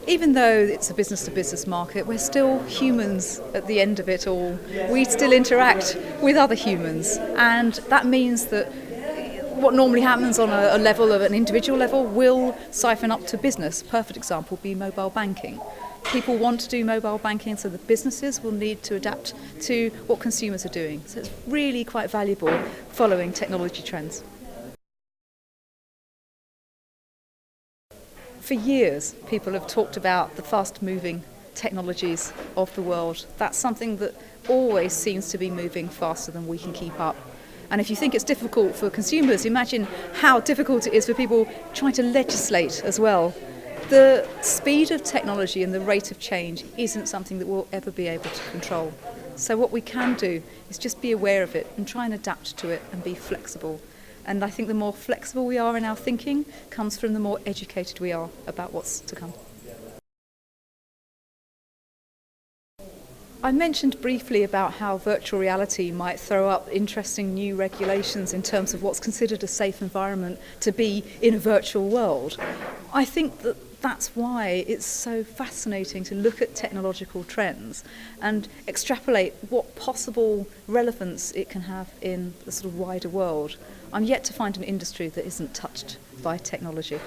even though it's a business-to-business market, we're still humans at the end of it all. We still interact with other humans, and that means that what normally happens on a level of an individual level will siphon up to business. Perfect example would be mobile banking. People want to do mobile banking, so the businesses will need to adapt to what consumers are doing. So it's really quite valuable following technology trends. For years, people have talked about the fast-moving technologies of the world. That's something that always seems to be moving faster than we can keep up. And if you think it's difficult for consumers, imagine how difficult it is for people trying to legislate as well. The speed of technology and the rate of change isn't something that we'll ever be able to control. So what we can do is just be aware of it and try and adapt to it and be flexible. And I think the more flexible we are in our thinking comes from the more educated we are about what's to come. I mentioned briefly about how virtual reality might throw up interesting new regulations in terms of what's considered a safe environment to be in a virtual world. I think that's why it's so fascinating to look at technological trends and extrapolate what possible relevance it can have in the sort of wider world. I'm yet to find an industry that isn't touched by technology.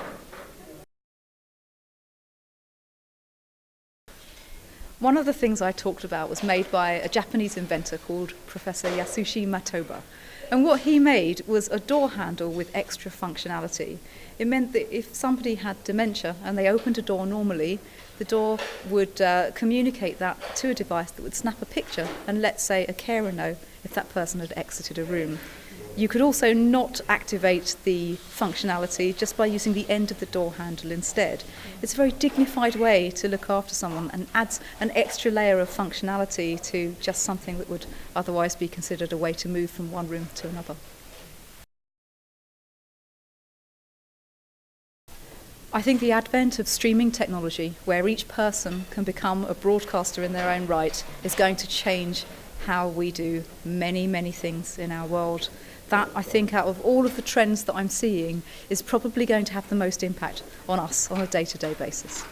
One of the things I talked about was made by a Japanese inventor called Professor Yasushi Matoba. And what he made was a door handle with extra functionality. It meant that if somebody had dementia and they opened a door normally, the door would communicate that to a device that would snap a picture and let, say, a carer know if that person had exited a room. You could also not activate the functionality just by using the end of the door handle instead. It's a very dignified way to look after someone and adds an extra layer of functionality to just something that would otherwise be considered a way to move from one room to another. I think the advent of streaming technology, where each person can become a broadcaster in their own right, is going to change how we do many, many things in our world. That, I think, out of all of the trends that I'm seeing, is probably going to have the most impact on us on a day-to-day basis.